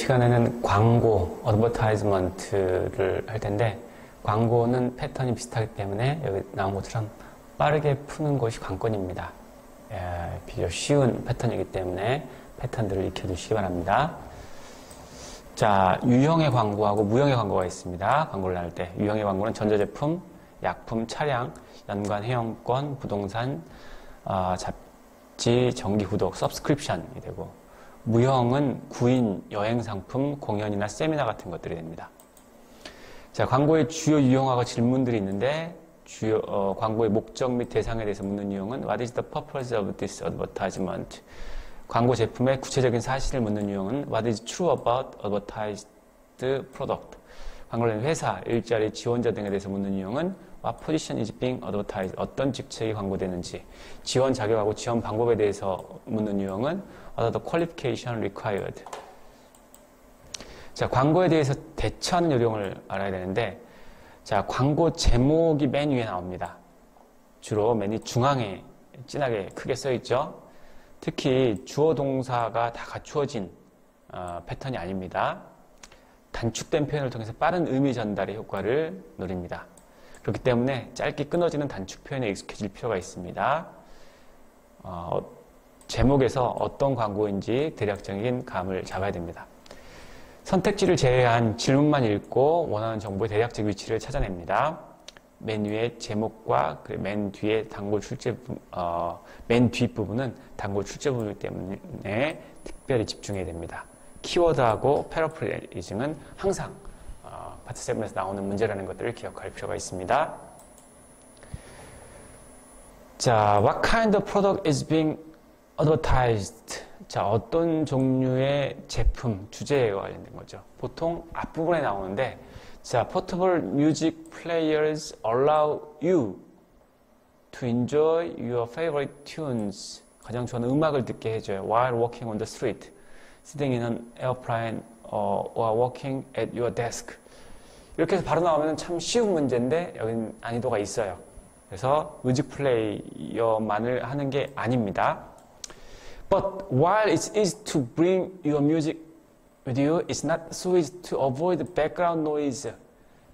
시간에는 광고, 어드버타이즈먼트를 할 텐데, 광고는 패턴이 비슷하기 때문에 여기 나온 것처럼 빠르게 푸는 것이 관건입니다. 비교적 쉬운 패턴이기 때문에 패턴들을 익혀두시기 바랍니다. 자, 유형의 광고하고 무형의 광고가 있습니다. 광고를 할 때. 유형의 광고는 전자제품, 약품, 차량, 연관 회원권, 부동산, 잡지, 정기 구독, 서브스크립션이 되고, 무형은 구인, 여행 상품, 공연이나 세미나 같은 것들이 됩니다. 자, 광고의 주요 유형하고 질문들이 있는데, 광고의 목적 및 대상에 대해서 묻는 유형은 What is the purpose of this advertisement? 광고 제품의 구체적인 사실을 묻는 유형은 What is true about advertised product? 광고를 하는 회사, 일자리, 지원자 등에 대해서 묻는 유형은 What position is being advertised? 어떤 직책이 광고되는지, 지원 자격하고 지원 방법에 대해서 묻는 유형은 What are the qualification required? 자, 광고에 대해서 대처하는 요령을 알아야 되는데, 자, 광고 제목이 맨 위에 나옵니다. 주로 맨 중앙에 진하게 크게 써 있죠. 특히 주어 동사가 다 갖추어진 패턴이 아닙니다. 단축된 표현을 통해서 빠른 의미 전달의 효과를 노립니다. 그렇기 때문에 짧게 끊어지는 단축 표현에 익숙해질 필요가 있습니다. 제목에서 어떤 광고인지 대략적인 감을 잡아야 됩니다. 선택지를 제외한 질문만 읽고 원하는 정보의 대략적 위치를 찾아냅니다. 맨 위에 제목과 맨 뒤에 단골 출제 맨 뒷부분은 단골 출제 부분이기 때문에 특별히 집중해야 됩니다. 키워드하고 패러프레이징은 항상 파트 7에서 나오는 문제라는 것들을 기억할 필요가 있습니다. 자, what kind of product is being advertised? 자, 어떤 종류의 제품, 주제에 관련된 거죠. 보통 앞부분에 나오는데, 자, portable music players allow you to enjoy your favorite tunes. 가장 좋아하는 음악을 듣게 해줘요. While walking on the street, sitting in an airplane, or working at your desk. 이렇게 해서 바로 나오면 참 쉬운 문제인데, 여기는 난이도가 있어요. 그래서 뮤직 플레이어만을 하는 게 아닙니다. But while it's easy to bring your music with you, it's not so easy to avoid background noise.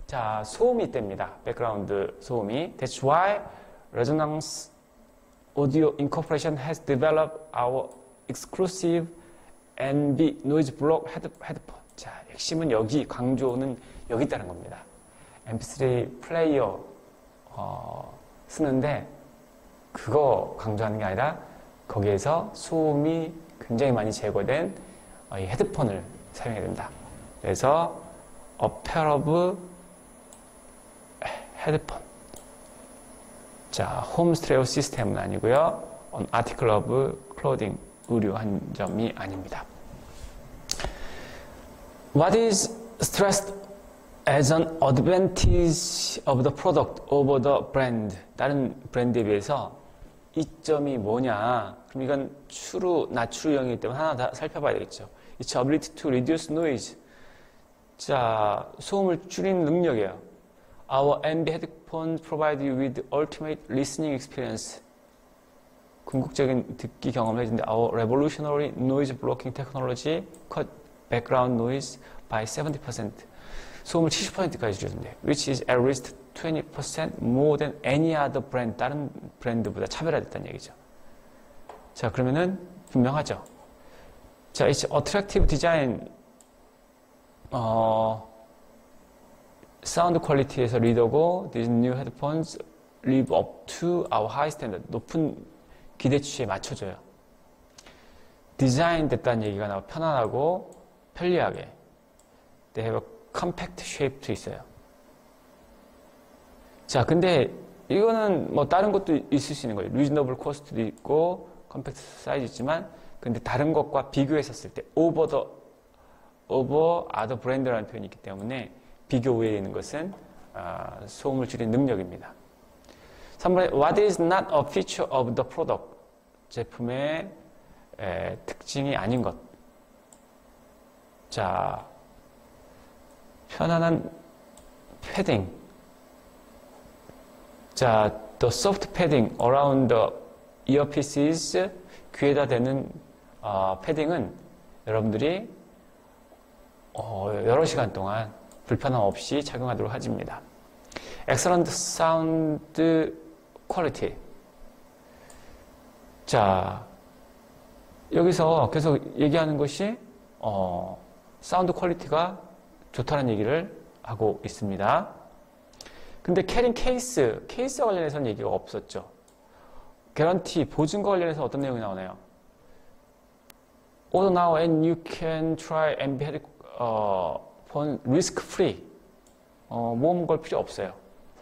자, 소음이 있답니다. 백그라운드 소음이. That's why Resonance Audio Incorporation has developed our exclusive NB Noise Block headphone. 자, 핵심은 여기, 강조는 여기 있다는 겁니다. MP3 플레이어 쓰는데 그거 강조하는 게 아니라 거기에서 소음이 굉장히 많이 제거된 이 헤드폰을 사용해야 됩니다. 그래서 a pair of 헤드폰. 자, 홈 스테레오 시스템은 아니고요. an article of clothing, 의류 한 점이 아닙니다. What is stressed as an advantage of the product over the brand? 다른 브랜드에 비해서 이점이 뭐냐? 그럼 이건 추루, 나추루형이기 때문에 하나 다 살펴봐야 되겠죠. It's ability to reduce noise. 자, 소음을 줄이는 능력이에요. Our NB headphones provide you with ultimate listening experience. 궁극적인 듣기 경험을 해준다. Our revolutionary noise blocking technology cut background noise by 70%. 소음을 70%까지 줄여준대요. Which is at least 20% more than any other brand. 다른 브랜드보다 차별화됐다는 얘기죠. 자, 그러면은 분명하죠. 자, it's attractive design. 사운드 퀄리티에서 리더고 these new headphones live up to our high standard. 높은 기대치에 맞춰줘요. 디자인 됐다는 얘기가 나와. 편안하고 편리하게. They have a compact shape도 있어요. 자, 근데 이거는 뭐 다른 것도 있을 수 있는 거예요. reasonable cost도 있고 compact 사이즈 있지만 근데 다른 것과 비교했었을 때 over other brand라는 표현이 있기 때문에 비교 우위에 있는 것은 소음을 줄이는 능력입니다. 3번에 what is not a feature of the product? 제품의 특징이 아닌 것. 자, 편안한 패딩. 자, the soft padding around the earpieces, 귀에다 대는 패딩은 여러분들이 여러 시간 동안 불편함 없이 착용하도록 하집니다. Excellent Sound Quality. 자, 여기서 계속 얘기하는 것이 사운드 퀄리티가 좋다는 얘기를 하고 있습니다. 근데 캐링 케이스와 관련해서는 얘기가 없었죠. 개런티, 보증과 관련해서 어떤 내용이 나오나요? Order now and you can try and be had phone risk free. 모험 걸 필요 없어요.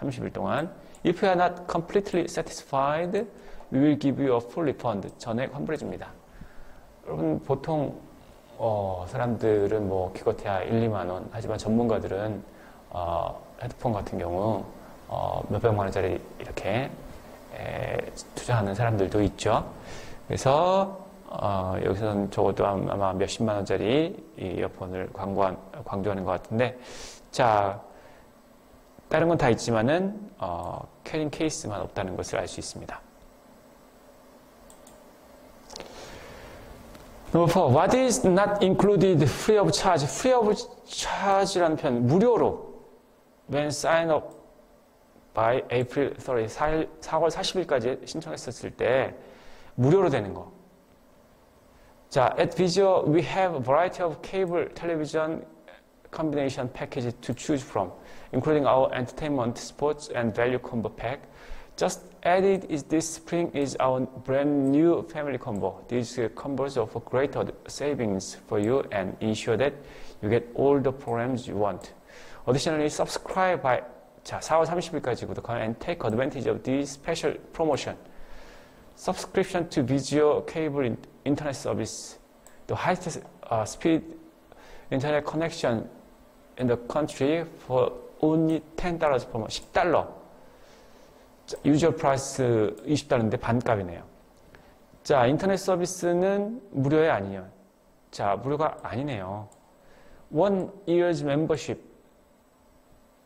30일 동안. If you are not completely satisfied, we will give you a full refund. 전액 환불해 줍니다. 여러분 보통 사람들은 뭐 기껏해야 1, 2만 원 하지만 전문가들은 헤드폰 같은 경우 몇백만 원짜리 이렇게 투자하는 사람들도 있죠. 그래서 여기서는 적어도 아마 몇십만 원짜리 이 이어폰을 강조하는 것 같은데, 자, 다른 건 다 있지만은 캐링 케이스만 없다는 것을 알 수 있습니다. Number 4. What is not included free of charge? Free of charge라는 표현, 무료로 when sign up by April 30, 4월 40일까지 신청했었을 때 무료로 되는 거. 자, at Vizio we have a variety of cable television combination packages to choose from, including our entertainment, sports, and value combo pack. Just added this spring is our brand new family combo. These combos offer great savings for you and ensure that you get all the programs you want. Additionally, subscribe by 4월 30일까지 구독하면 and take advantage of this special promotion. Subscription to Vizio cable internet service, the highest speed internet connection in the country for only $10 per month. $10. 유저 프라이스 20달러인데 반값이네요. 자, 인터넷 서비스는 무료예요, 아니에요? 자, 무료가 아니네요. 1 year's membership.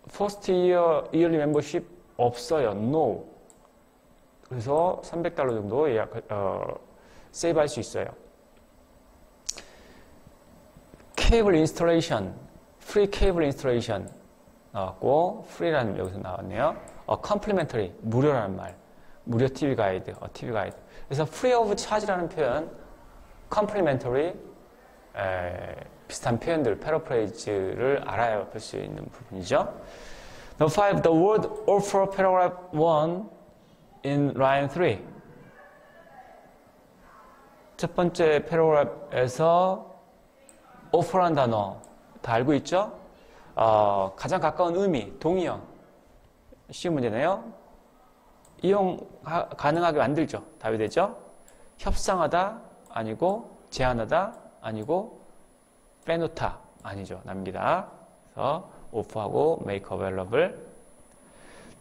First year yearly membership 없어요. No. 그래서 $300 정도 세이브할 수 있어요. 케이블 인스톨레이션, 프리 케이블 인스톨레이션 나왔고, 프리라는 여기서 나왔네요. complimentary, 무료라는 말. 무료 TV 가이드, TV 가이드. 그래서 free of charge라는 표현, complimentary, 비슷한 표현들, 패러프레이즈를 알아야 볼 수 있는 부분이죠. Number 5, the word offer paragraph 1 in line 3. 첫 번째 패러그래프에서 offer란 단어 다 알고 있죠? 가장 가까운 의미, 동의형. 쉬운 문제네요. 이용 가능하게 만들죠. 답이 되죠? 협상하다 아니고, 제한하다 아니고, 빼놓다 아니죠. 남기다. 그래서 offer하고 make available.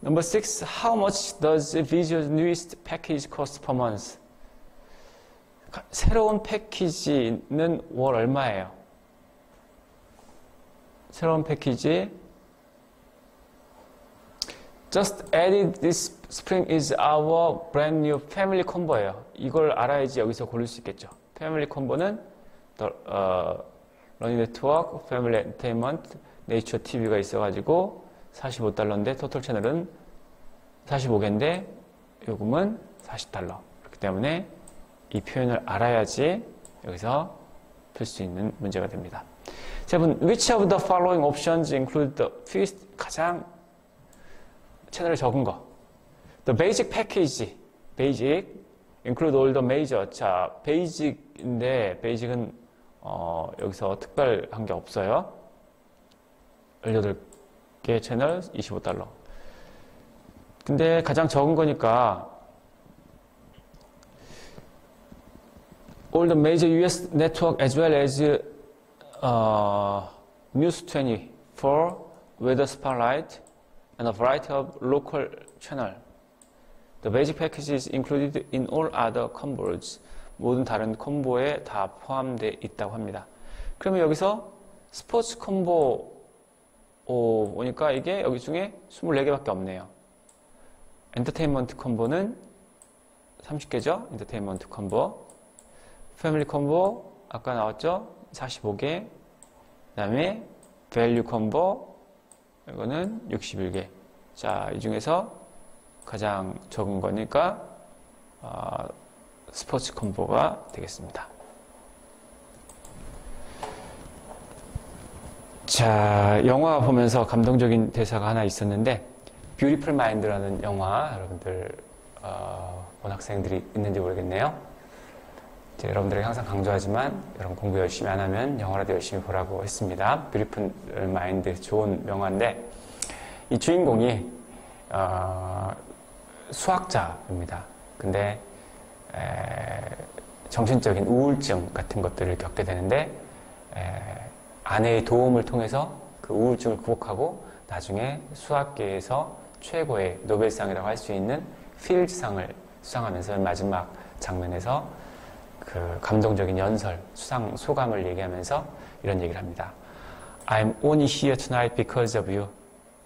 Number 6, how much does Vizio's newest package cost per month? 새로운 패키지는 월 얼마예요? 새로운 패키지 Just added this spring is our brand new family combo예요. 이걸 알아야지 여기서 고를 수 있겠죠. 패밀리 콤보는 러닝 네트워크, 패밀리 엔터테인먼트, 네이처 TV가 있어가지고 $45인데 토탈 채널은 45개인데 요금은 $40. 그렇기 때문에 이 표현을 알아야지 여기서 풀 수 있는 문제가 됩니다. 7. Which of the following options include the fewest, 가장 채널이 적은 거. The basic package, basic, include all the major. 자, basic인데, basic은, 여기서 특별한 게 없어요. 18개 채널, $25. 근데 가장 적은 거니까, all the major US network as well as, News 24, Weather Spotlight, and a variety of local channel. The basic package is included in all other combos. 모든 다른 콤보에 다 포함되어 있다고 합니다. 그러면 여기서 스포츠 콤보 보니까 이게 여기 중에 24개밖에 없네요. 엔터테인먼트 콤보는 30개죠? 엔터테인먼트 콤보. 패밀리 콤보 아까 나왔죠? 45개. 다음에 value 콤보, 이거는 61개. 자, 이 중에서 가장 적은 거니까 스포츠 콤보가 되겠습니다. 자, 영화 보면서 감동적인 대사가 하나 있었는데, 뷰티풀 마인드라는 영화, 여러분들 본 학생들이 있는지 모르겠네요. 여러분들에게 항상 강조하지만 여러분 공부 열심히 안 하면 영화라도 열심히 보라고 했습니다. 뷰티풀 마인드, 좋은 영화인데, 이 주인공이 수학자입니다. 근데 정신적인 우울증 같은 것들을 겪게 되는데, 아내의 도움을 통해서 그 우울증을 극복하고 나중에 수학계에서 최고의 노벨상이라고 할 수 있는 필즈상을 수상하면서 마지막 장면에서 그 감동적인 연설, 수상 소감을 얘기하면서 이런 얘기를 합니다. I'm only here tonight because of you.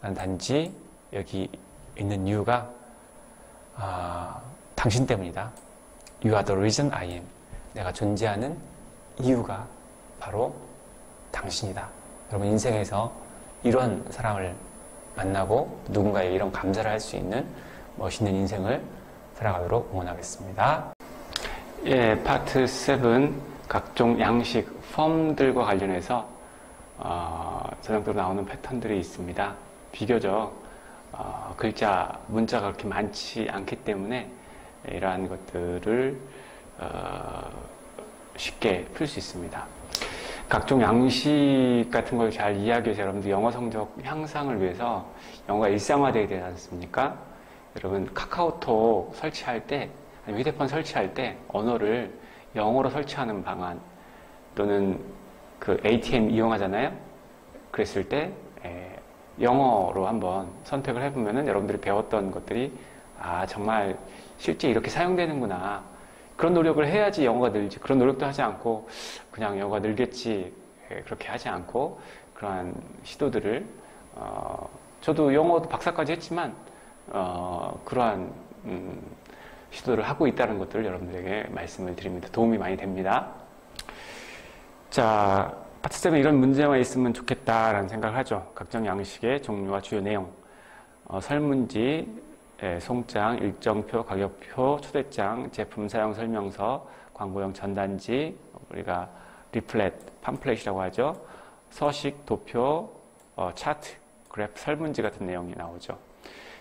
난 단지 여기 있는 이유가 당신 때문이다. You are the reason I am. 내가 존재하는 이유가 바로 당신이다. 여러분 인생에서 이런 사람을 만나고 누군가의 이런 감사를 할 수 있는 멋있는 인생을 살아가도록 응원하겠습니다. 예, 파트 7 각종 양식, 펌들과 관련해서 전형적으로 나오는 패턴들이 있습니다. 비교적 글자, 문자가 그렇게 많지 않기 때문에 이러한 것들을 쉽게 풀 수 있습니다. 각종 양식 같은 걸 잘 이해하기 위해서 여러분들 영어 성적 향상을 위해서 영어가 일상화되어야 되지 않습니까? 여러분 카카오톡 설치할 때, 아니면 휴대폰 설치할 때 언어를 영어로 설치하는 방안, 또는 그 ATM 이용하잖아요? 그랬을 때 영어로 한번 선택을 해보면은 여러분들이 배웠던 것들이 정말 실제 이렇게 사용되는구나. 그런 노력을 해야지 영어가 늘지. 그런 노력도 하지 않고 그냥 영어가 늘겠지. 그렇게 하지 않고 그러한 시도들을 저도 영어도 박사까지 했지만 그러한 시도를 하고 있다는 것들을 여러분들에게 말씀을 드립니다. 도움이 많이 됩니다. 자, 파트 7 이런 문제만 있으면 좋겠다라는 생각을 하죠. 각종 양식의 종류와 주요 내용, 설문지, 송장, 일정표, 가격표, 초대장, 제품 사용 설명서, 광고용 전단지, 우리가 리플렛, 팜플렛이라고 하죠. 서식, 도표, 차트, 그래프, 설문지 같은 내용이 나오죠.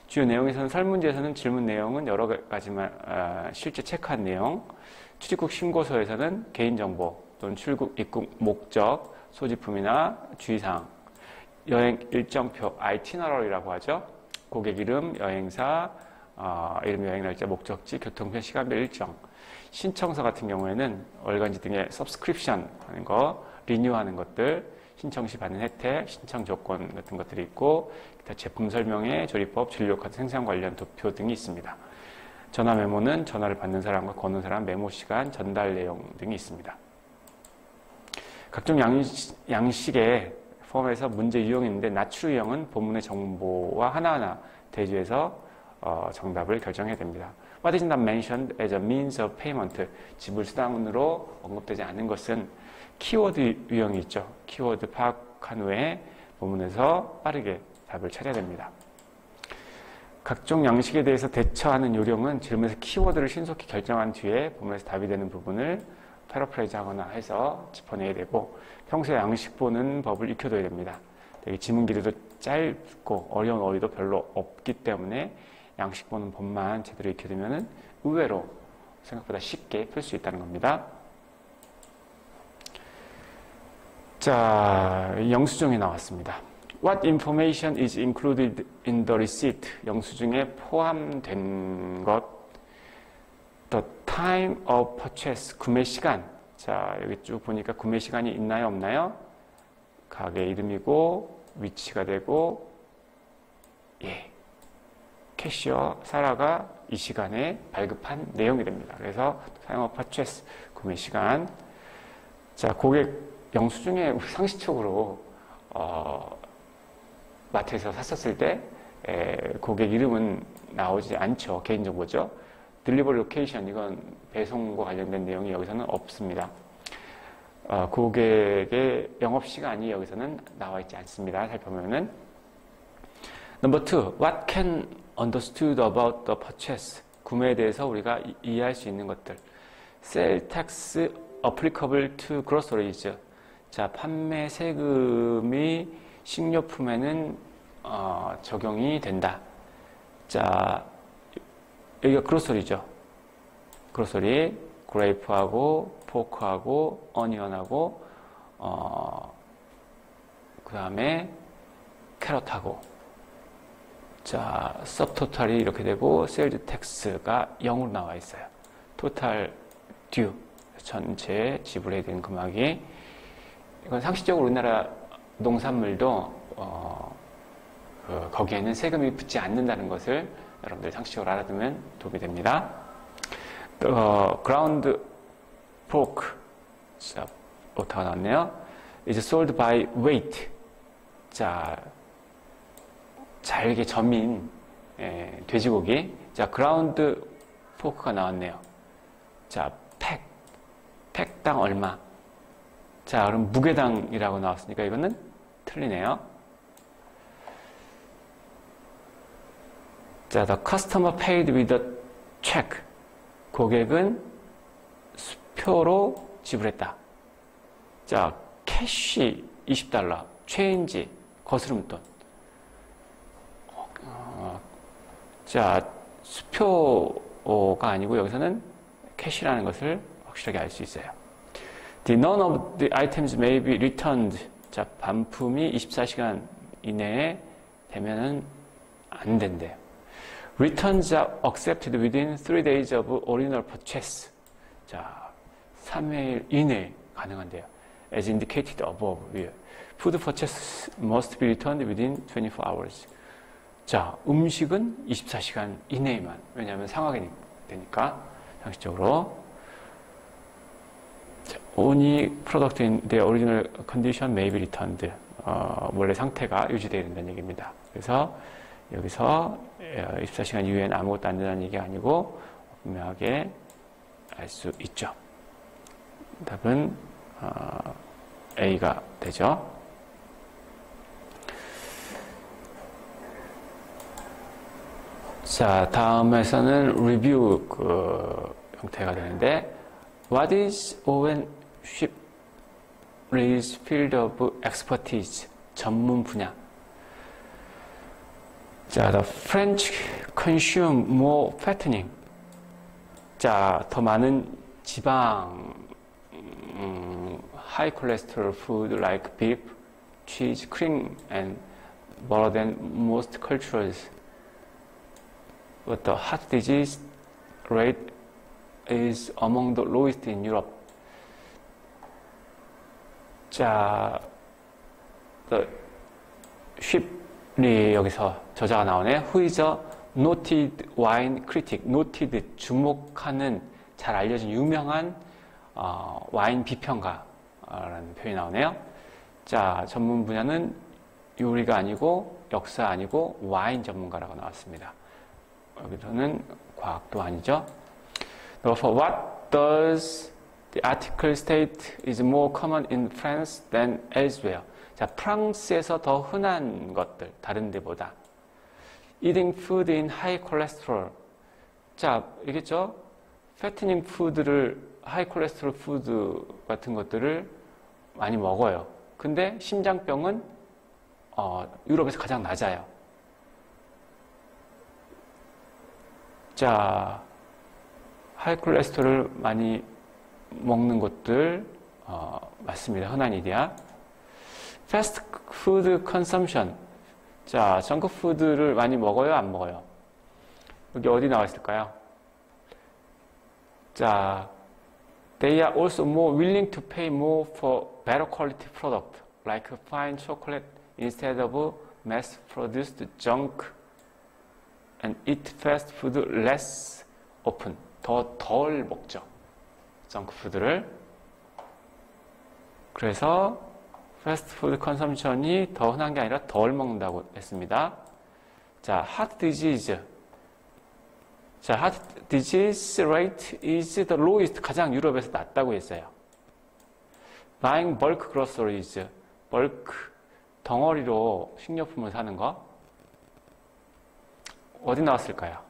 주요 내용에서는 설문지에서는 질문 내용은 여러 가지만 실제 체크한 내용, 출입국 신고서에서는 개인정보 또는 출국, 입국 목적, 소지품이나 주의사항, 여행 일정표, 아이티너러리라고 하죠. 고객 이름, 여행사, 이름, 여행 날짜, 목적지, 교통편, 시간별 일정. 신청서 같은 경우에는 월간지 등의 서브스크립션 하는 거, 리뉴하는 것들, 신청 시 받는 혜택, 신청 조건 같은 것들이 있고, 기타 제품 설명회, 조리법, 진료카드 생산 관련 도표 등이 있습니다. 전화 메모는 전화를 받는 사람과 거는 사람, 메모 시간, 전달 내용 등이 있습니다. 각종 양식의 폼에서 문제 유형이 있는데, 나추 유형은 본문의 정보와 하나하나 대조해서 정답을 결정해야 됩니다. What is not mentioned as a means of payment? 지불 수단으로 언급되지 않은 것은 키워드 유형이 있죠. 키워드 파악한 후에 본문에서 빠르게 답을 찾아야 됩니다. 각종 양식에 대해서 대처하는 요령은 질문에서 키워드를 신속히 결정한 뒤에 본문에서 답이 되는 부분을 패러프레이즈 하거나 해서 짚어내야 되고, 평소에 양식 보는 법을 익혀둬야 됩니다. 되게 지문 길이도 짧고 어려운 어휘도 별로 없기 때문에 양식 보는 법만 제대로 익혀두면 의외로 생각보다 쉽게 풀 수 있다는 겁니다. 자, 영수증이 나왔습니다. What information is included in the receipt? 영수증에 포함된 것. The time of purchase, 구매 시간. 자, 여기 쭉 보니까 구매 시간이 있나요, 없나요? 가게 이름이고, 위치가 되고, 캐시어 사라가 이 시간에 발급한 내용이 됩니다. 그래서 time of purchase, 구매 시간. 자, 고객 영수증에 우리 상식적으로 마트에서 샀었을 때 고객 이름은 나오지 않죠. 개인정보죠. 딜리버리 로케이션, 이건 배송과 관련된 내용이 여기서는 없습니다. 고객의 영업시간이 여기서는 나와 있지 않습니다. 살펴보면은. Number 2, what can understood about the purchase? 구매에 대해서 우리가 이해할 수 있는 것들. Sale tax applicable to groceries. 자, 판매 세금이 식료품에는 적용이 된다. 자, 여기가 그로서리죠. 그로서리, 그레이프하고 포크하고 어니언하고 그 다음에 캐럿하고. 자, 서브토탈이 이렇게 되고 세일즈 텍스가 0으로 나와 있어요. 토탈 듀, 전체 지불해야 되는 금액이. 이건 상식적으로 우리나라 농산물도 거기에는 세금이 붙지 않는다는 것을 여러분들 상식적으로 알아두면 도움이 됩니다. ground pork, 자, 오타가 나왔네요. is sold by weight. 자, 잘게 점인 돼지고기. 자, ground pork가 나왔네요. 자, 팩당 얼마. 자, 그럼 무게당이라고 나왔으니까 이거는 틀리네요. 자, the customer paid with a check. 고객은 수표로 지불했다. 자, 캐시 $20, 체인지, 거스름돈. 자, 수표가 아니고 여기서는 캐시라는 것을 확실하게 알 수 있어요. None of the items may be returned. 자, 반품이 24시간 이내에 되면은 안 된대요. Returns are accepted within 3 days of original purchase. 자, 3일 이내에 가능한데요. As indicated above. Food purchase must be returned within 24 hours. 자, 음식은 24시간 이내에만. 왜냐하면 상하게 되니까, 상식적으로. 자, only product in the original condition may be returned. 원래 상태가 유지되어야 된다는 얘기입니다. 그래서 여기서 24시간 이후에는 아무것도 안 된다는 얘기가 아니고 분명하게 알 수 있죠. 답은 A가 되죠. 자, 다음에서는 리뷰 형태가 되는데 What is Owen Shipley's field of expertise? 전문 분야. 자, the French consume more fattening. 자, 더 많은 지방, high cholesterol food like beef, cheese, cream, and butter than most cultures. But the heart disease rate is among the lowest in Europe. 자, the Shipley 여기서 저자가 나오네. Who is a noted wine critic? noted, 주목하는, 잘 알려진 유명한 와인 비평가라는 표현이 나오네요. 자, 전문 분야는 요리가 아니고 역사 아니고 와인 전문가라고 나왔습니다. 여기서는 과학도 아니죠. Therefore, what does the article state is more common in France than elsewhere? 자, 프랑스에서 더 흔한 것들, 다른 데보다. Eating food in high cholesterol. 자, 이겠죠? fattening 푸드를, high cholesterol 푸드 같은 것들을 많이 먹어요. 근데 심장병은 유럽에서 가장 낮아요. 자, 하이 콜레스테롤을 많이 먹는 것들 맞습니다. 흔한 일이야. 패스트 푸드 컨섬션. 자, 정크 푸드를 많이 먹어요? 안 먹어요? 여기 어디 나와 있을까요? 자, they are also more willing to pay more for better quality product like fine chocolate instead of mass-produced junk and eat fast food less often. 덜 먹죠. 정크푸드를. 그래서 패스트푸드 컨섬션이 더 흔한 게 아니라 덜 먹는다고 했습니다. 자, heart disease. 자, heart disease rate is the lowest. 가장 유럽에서 낮다고 했어요. buying bulk groceries, bulk, 덩어리로 식료품을 사는 거. 어디 나왔을까요?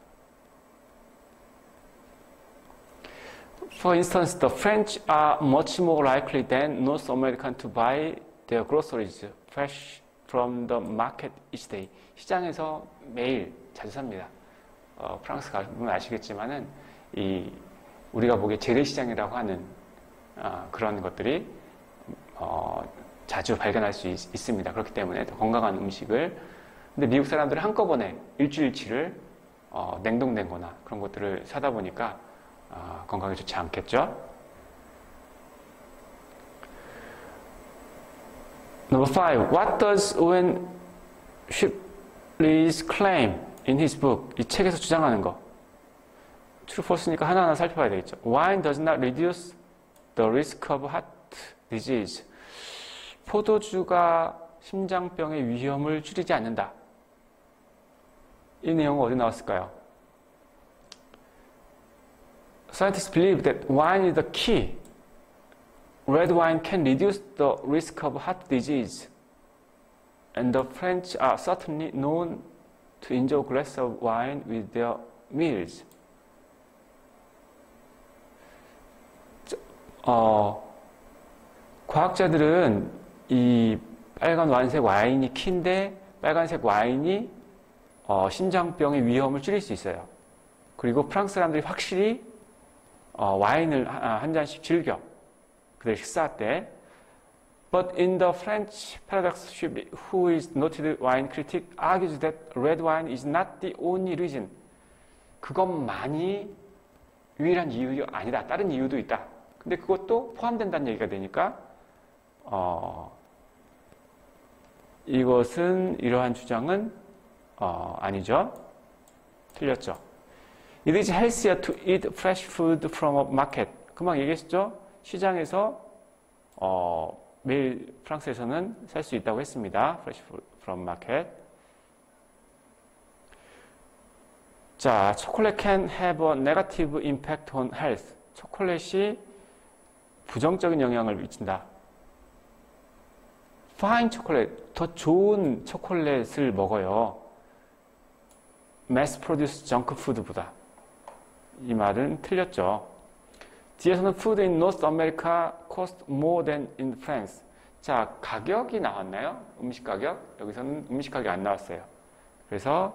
For instance, the French are much more likely than North Americans to buy their groceries fresh from the market each day. 시장에서 매일 자주 삽니다. 프랑스 가면 아시겠지만은 우리가 보기에 재래시장이라고 하는 그런 것들이 자주 발견할 수 있습니다. 그렇기 때문에 더 건강한 음식을. 근데 미국 사람들은 한꺼번에 일주일치를 냉동된 거나 그런 것들을 사다 보니까 건강에 좋지 않겠죠? Number 5. What does Owen Shipley's claim in his book? 이 책에서 주장하는 거. True, false니까 하나하나 살펴봐야 되겠죠. Wine does not reduce the risk of heart disease. 포도주가 심장병의 위험을 줄이지 않는다. 이 내용은 어디 나왔을까요? Scientists believe that wine is the key. Red wine can reduce the risk of heart disease. And the French are certainly known to enjoy a glass of wine with their meals. 과학자들은 이 빨간 와인색 와인이 키인데 빨간색 와인이 심장병의 위험을 줄일 수 있어요. 그리고 프랑스 사람들이 확실히 와인을 한 잔씩 즐겨. 그들 식사 때. But in the French paradox, who is noted wine critic, argues that red wine is not the only reason. 그것만이 유일한 이유가 아니다. 다른 이유도 있다. 근데 그것도 포함된다는 얘기가 되니까 이것은 이러한 주장은 아니죠. 틀렸죠. It is healthier to eat fresh food from a market. 금방 얘기했죠. 시장에서 매일 프랑스에서는 살 수 있다고 했습니다. Fresh food from market. 자, 초콜릿 can have a negative impact on health. 초콜릿이 부정적인 영향을 미친다. fine 초콜릿, 더 좋은 초콜릿을 먹어요. mass produce junk food보다. 이 말은 틀렸죠. 뒤에서는 food in North America cost more than in France. 자, 가격이 나왔나요? 음식 가격? 여기서는 음식 가격이 안 나왔어요. 그래서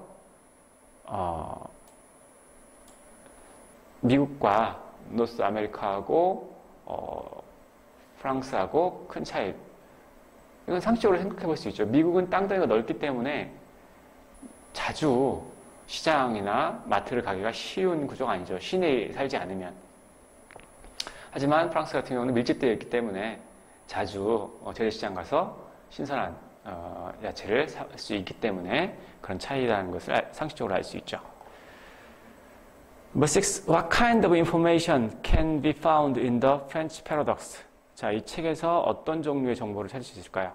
미국과 노스 아메리카하고 프랑스하고 큰 차이. 이건 상식적으로 생각해 볼 수 있죠. 미국은 땅덩이가 넓기 때문에 자주 시장이나 마트를 가기가 쉬운 구조가 아니죠. 시내에 살지 않으면. 하지만 프랑스 같은 경우는 밀집되어 있기 때문에 자주 재래시장 가서 신선한 야채를 살 수 있기 때문에 그런 차이라는 것을 상식적으로 알 수 있죠. Number 6. What kind of information can be found in the French paradox? 자, 이 책에서 어떤 종류의 정보를 찾을 수 있을까요?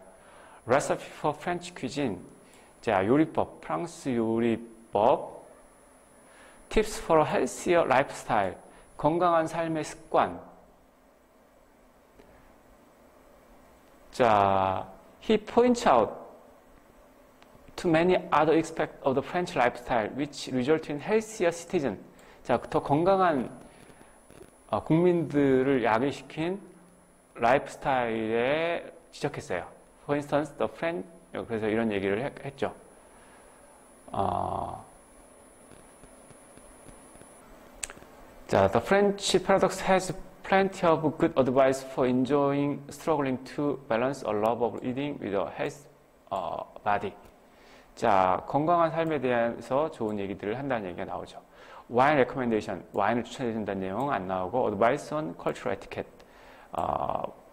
Recipe for French cuisine. 자, 요리법, 프랑스 요리법. Tips for a healthier lifestyle. 건강한 삶의 습관. 자, he points out to many other aspects of the French lifestyle which result in healthier citizen. 자, 더 건강한 국민들을 야기시킨 라이프스타일에 지적했어요. For instance, the French, 그래서 이런 얘기를 했죠. 자, the French paradox has plenty of good advice for enjoying, struggling to balance a love of eating with a healthy body. 자, 건강한 삶에 대해서 좋은 얘기들을 한다는 얘기가 나오죠. Wine recommendation, 와인을 추천해준다는 내용 안 나오고, advice on cultural etiquette,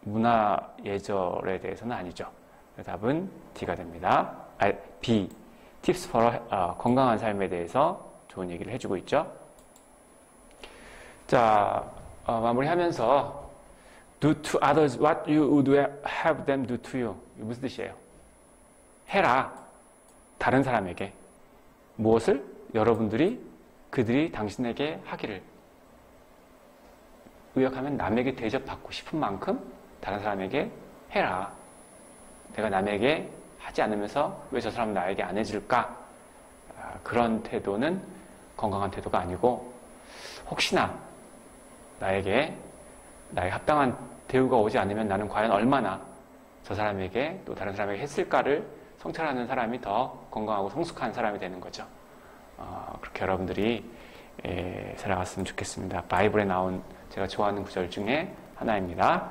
문화 예절에 대해서는 아니죠. 답은 D가 됩니다. B, tips for 건강한 삶에 대해서 좋은 얘기를 해주고 있죠. 자, 마무리하면서 do to others what you would have them do to you. 이게 무슨 뜻이에요? 해라. 다른 사람에게. 무엇을? 그들이 당신에게 하기를. 의역하면 남에게 대접받고 싶은 만큼 다른 사람에게 해라. 내가 남에게 하지 않으면서 왜 저 사람은 나에게 안 해줄까? 그런 태도는 건강한 태도가 아니고, 혹시나 나에게 합당한 대우가 오지 않으면 나는 과연 얼마나 저 사람에게 또 다른 사람에게 했을까를 성찰하는 사람이 더 건강하고 성숙한 사람이 되는 거죠. 그렇게 여러분들이 살아갔으면 좋겠습니다. 바이블에 나온 제가 좋아하는 구절 중에 하나입니다.